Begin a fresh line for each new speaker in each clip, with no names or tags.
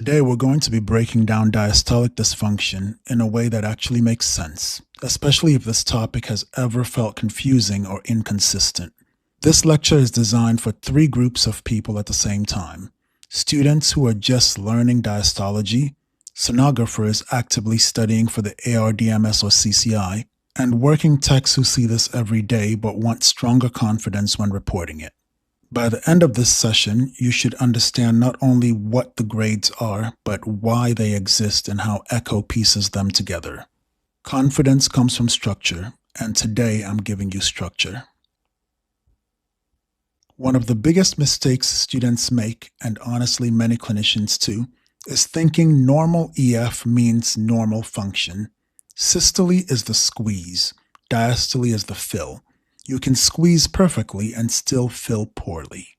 Today we're going to be breaking down diastolic dysfunction in a way that actually makes sense, especially if this topic has ever felt confusing or inconsistent. This lecture is designed for three groups of people at the same time: students who are just learning diastology, sonographers actively studying for the ARDMS or CCI, and working techs who see this every day but want stronger confidence when reporting it. By the end of this session, you should understand not only what the grades are, but why they exist and how ECHO pieces them together. Confidence comes from structure, and today I'm giving you structure. One of the biggest mistakes students make, and honestly many clinicians too, is thinking normal EF means normal function. Systole is the squeeze, diastole is the fill. You can squeeze perfectly and still fill poorly.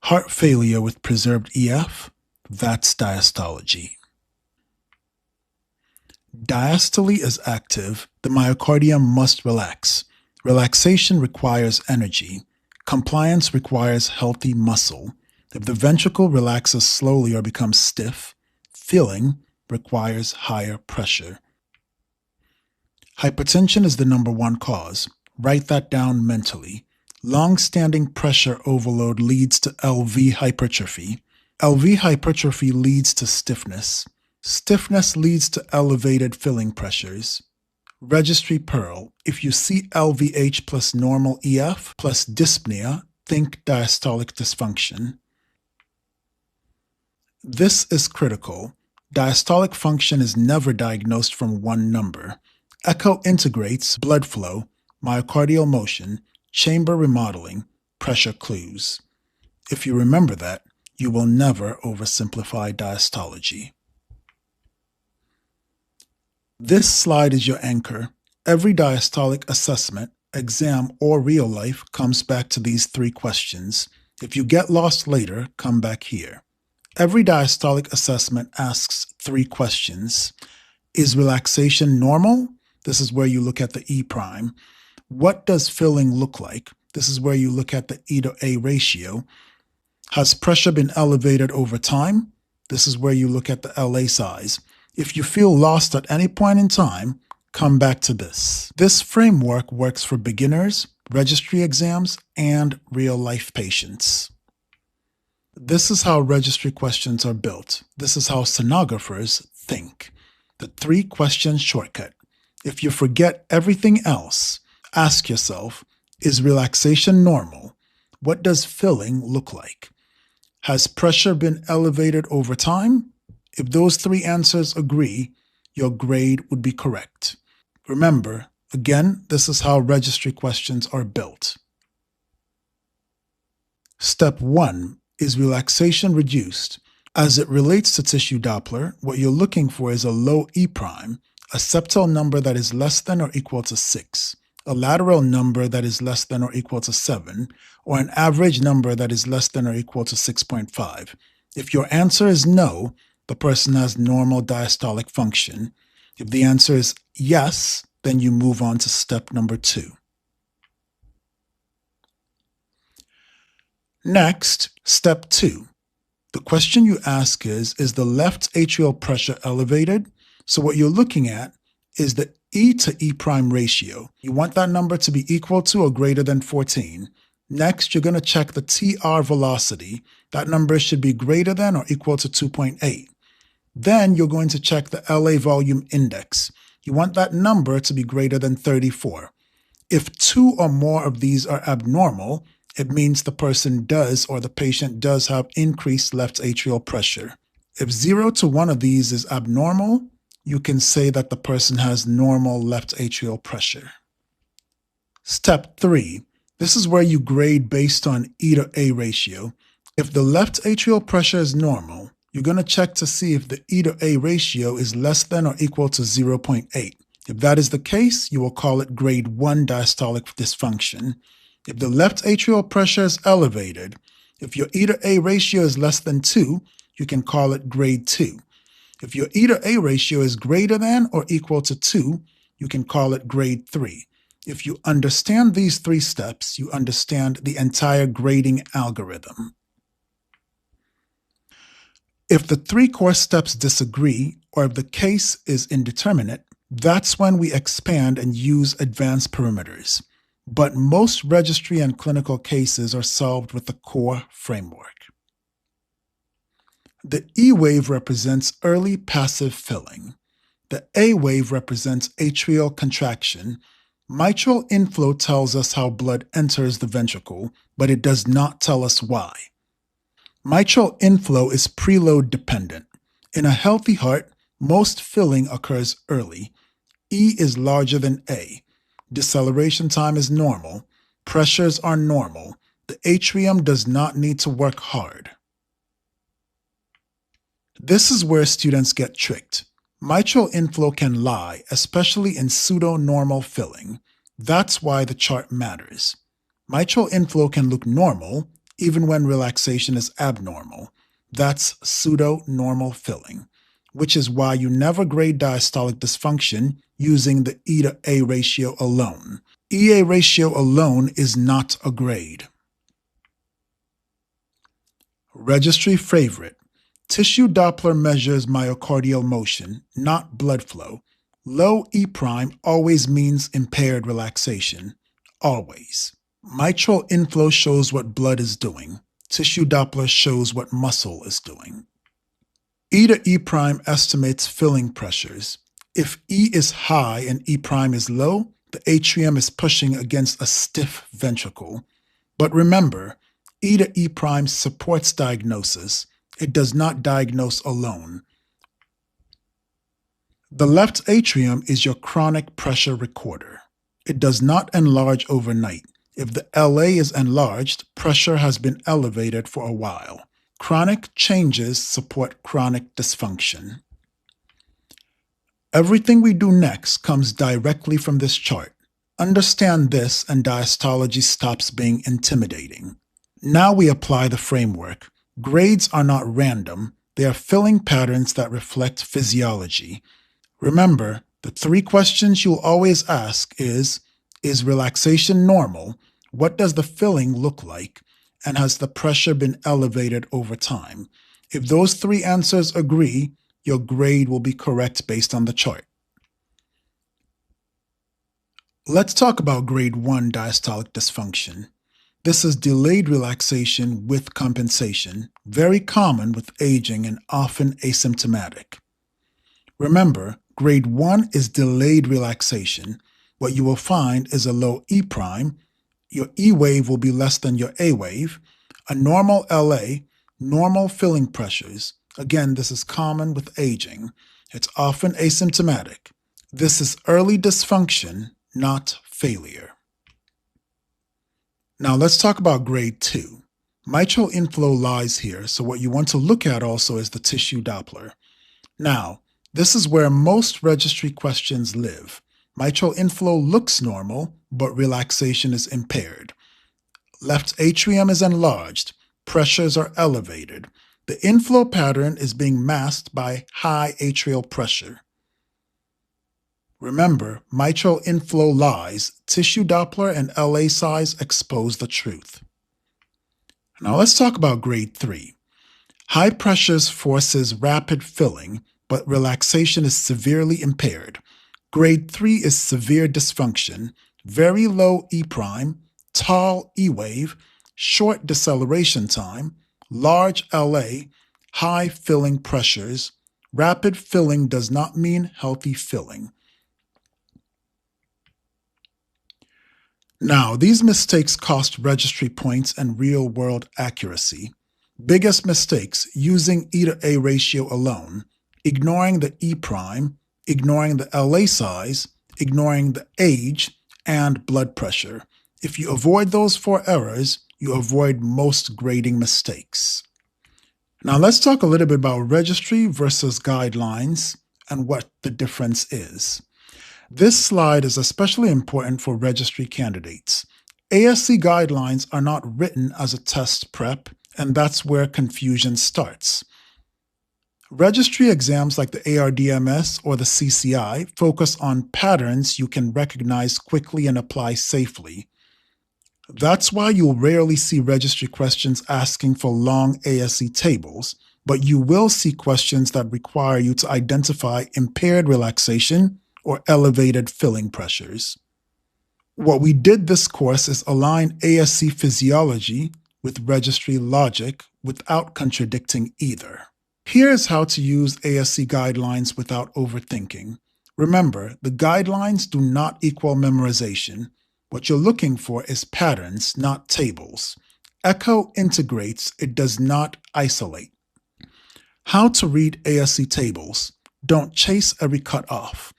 Heart failure with preserved EF, that's diastology. Diastole is active. The myocardium must relax. Relaxation requires energy. Compliance requires healthy muscle. If the ventricle relaxes slowly or becomes stiff, filling requires higher pressure. Hypertension is the number one cause. Write that down mentally. Long-standing pressure overload leads to LV hypertrophy. LV hypertrophy leads to stiffness. Stiffness leads to elevated filling pressures. Registry Pearl: if you see LVH plus normal EF plus dyspnea, think diastolic dysfunction. This is critical. Diastolic function is never diagnosed from one number. ECHO integrates blood flow, myocardial motion, chamber remodeling, pressure clues. If you remember that, you will never oversimplify diastology. This slide is your anchor. Every diastolic assessment, exam, or real life comes back to these three questions. If you get lost later, come back here. Every diastolic assessment asks three questions. Is relaxation normal? This is where you look at the E prime. What does filling look like? This is where you look at the E to A ratio. Has pressure been elevated over time? This is where you look at the LA size. If you feel lost at any point in time, come back to this. This framework works for beginners, registry exams, and real-life patients. This is how registry questions are built. This is how sonographers think. The three-question shortcut. If you forget everything else, ask yourself, is relaxation normal? What does filling look like? Has pressure been elevated over time? If those three answers agree, your grade would be correct. Remember, again, this is how registry questions are built. Step 1. Is relaxation reduced? As it relates to tissue Doppler, what you're looking for is a low E prime, a septal number that is less than or equal to 6, a lateral number that is less than or equal to 7, or an average number that is less than or equal to 6.5. If your answer is no, the person has normal diastolic function. If the answer is yes, then you move on to step number 2. Next, step 2. The question you ask is the left atrial pressure elevated? So what you're looking at is the E to E prime ratio. You want that number to be equal to or greater than 14. Next, you're going to check the TR velocity. That number should be greater than or equal to 2.8. Then you're going to check the LA volume index. You want that number to be greater than 34. If 2 or more of these are abnormal, it means the person does or the patient does have increased left atrial pressure. If 0 to 1 of these is abnormal, you can say that the person has normal left atrial pressure. Step 3. This is where you grade based on E to A ratio. If the left atrial pressure is normal, you're going to check to see if the E to A ratio is less than or equal to 0.8. If that is the case, you will call it grade 1 diastolic dysfunction. If the left atrial pressure is elevated, if your E to A ratio is less than 2, you can call it grade 2. If your E to A ratio is greater than or equal to 2, you can call it grade 3. If you understand these three steps, you understand the entire grading algorithm. If the three core steps disagree, or if the case is indeterminate, that's when we expand and use advanced perimeters. But most registry and clinical cases are solved with the core framework. The E wave represents early passive filling. The A wave represents atrial contraction. Mitral inflow tells us how blood enters the ventricle, but it does not tell us why. Mitral inflow is preload dependent. In a healthy heart, most filling occurs early. E is larger than A. Deceleration time is normal. Pressures are normal. The atrium does not need to work hard. This is where students get tricked. Mitral inflow can lie, especially in pseudonormal filling. That's why the chart matters. Mitral inflow can look normal, even when relaxation is abnormal. That's pseudonormal filling, which is why you never grade diastolic dysfunction using the E to A ratio alone. EA ratio alone is not a grade. Registry favorite. Tissue Doppler measures myocardial motion, not blood flow. Low E' always means impaired relaxation. Always. Mitral inflow shows what blood is doing. Tissue Doppler shows what muscle is doing. E to E' estimates filling pressures. If E is high and E' is low, the atrium is pushing against a stiff ventricle. But remember, E to E' supports diagnosis. It does not diagnose alone. The left atrium is your chronic pressure recorder. It does not enlarge overnight. If the LA is enlarged, pressure has been elevated for a while. Chronic changes support chronic dysfunction. Everything we do next comes directly from this chart. Understand this and diastology stops being intimidating. Now we apply the framework. Grades are not random. They are filling patterns that reflect physiology. Remember, the three questions you'll always ask is relaxation normal? What does the filling look like? And has the pressure been elevated over time? If those three answers agree, your grade will be correct based on the chart. Let's talk about grade 1 diastolic dysfunction. This is delayed relaxation with compensation, very common with aging and often asymptomatic. Remember, grade 1 is delayed relaxation. What you will find is a low E'. Your E wave will be less than your A wave, a normal LA, normal filling pressures. Again, this is common with aging. It's often asymptomatic. This is early dysfunction, not failure. Now let's talk about grade 2. Mitral inflow lies here, so what you want to look at also is the tissue Doppler. Now, this is where most registry questions live. Mitral inflow looks normal, but relaxation is impaired. Left atrium is enlarged. Pressures are elevated. The inflow pattern is being masked by high atrial pressure. Remember, mitral inflow lies. Tissue Doppler and LA size expose the truth. Now let's talk about grade 3. High pressures forces rapid filling, but relaxation is severely impaired. Grade 3 is severe dysfunction, very low E', tall E wave, short deceleration time, large LA, high filling pressures. Rapid filling does not mean healthy filling. Now, these mistakes cost registry points and real-world accuracy. Biggest mistakes: using E to A ratio alone, ignoring the E', ignoring the LA size, ignoring the age, and blood pressure. If you avoid those 4 errors, you avoid most grading mistakes. Now let's talk a little bit about registry versus guidelines and what the difference is. This slide is especially important for registry candidates. ASC guidelines are not written as a test prep, and that's where confusion starts. Registry exams like the ARDMS or the CCI focus on patterns you can recognize quickly and apply safely. That's why you'll rarely see registry questions asking for long ASC tables. but you will see questions that require you to identify impaired relaxation or elevated filling pressures. What we did this course is align ASC physiology with registry logic without contradicting either. Here's how to use ASC guidelines without overthinking. Remember, the guidelines do not equal memorization. What you're looking for is patterns, not tables. ECHO integrates, it does not isolate. How to read ASC tables. Don't chase every cutoff.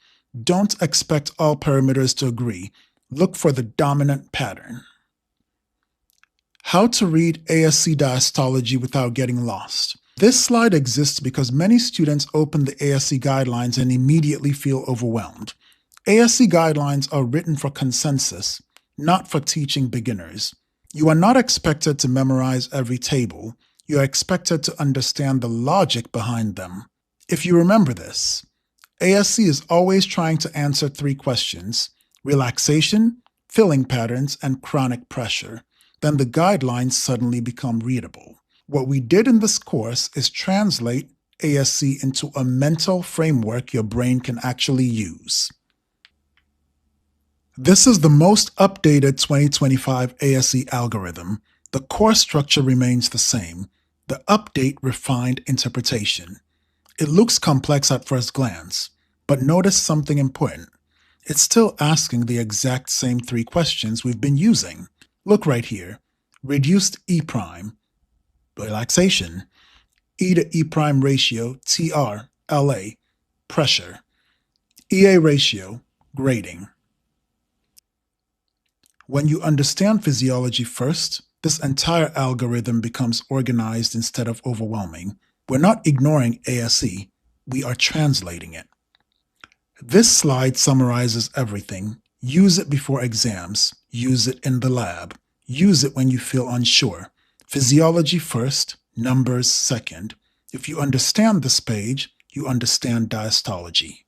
Don't expect all parameters to agree. Look for the dominant pattern. How to read ASC diastology without getting lost. This slide exists because many students open the ASC guidelines and immediately feel overwhelmed. ASC guidelines are written for consensus, not for teaching beginners. You are not expected to memorize every table. You are expected to understand the logic behind them. If you remember this, ASC is always trying to answer 3 questions: relaxation, filling patterns, and chronic pressure. Then the guidelines suddenly become readable. What we did in this course is translate ASC into a mental framework your brain can actually use. This is the most updated 2025 ASC algorithm. The core structure remains the same. The update refined interpretation. It looks complex at first glance, but notice something important. It's still asking the exact same 3 questions we've been using. Look right here. Reduced E prime, relaxation, E to E prime ratio, TR, LA, pressure, EA ratio, grading. When you understand physiology first, this entire algorithm becomes organized instead of overwhelming. We're not ignoring ASC, we are translating it. This slide summarizes everything. Use it before exams. Use it in the lab. Use it when you feel unsure. Physiology first, numbers second. If you understand this page, you understand diastology.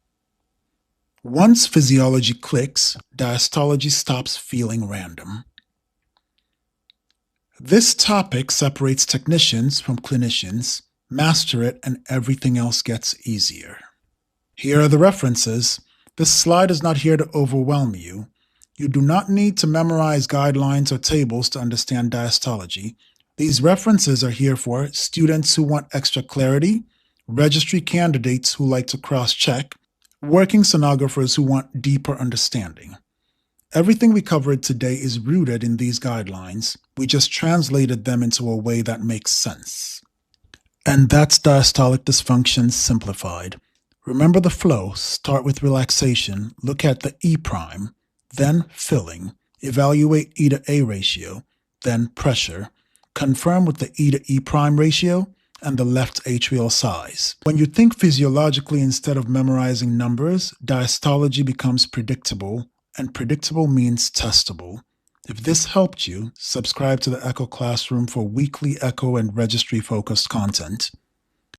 Once physiology clicks, diastology stops feeling random. This topic separates technicians from clinicians. Master it and everything else gets easier. Here are the references. This slide is not here to overwhelm you. You do not need to memorize guidelines or tables to understand diastology. These references are here for students who want extra clarity, registry candidates who like to cross-check, working sonographers who want deeper understanding. Everything we covered today is rooted in these guidelines. We just translated them into a way that makes sense. And that's diastolic dysfunction simplified. Remember the flow. Start with relaxation, look at the E prime, then filling, evaluate E to A ratio, then pressure, confirm with the E to E prime ratio, and the left atrial size. When you think physiologically instead of memorizing numbers, diastology becomes predictable, and predictable means testable. If this helped you, subscribe to the Echo Classroom for weekly Echo and registry-focused content.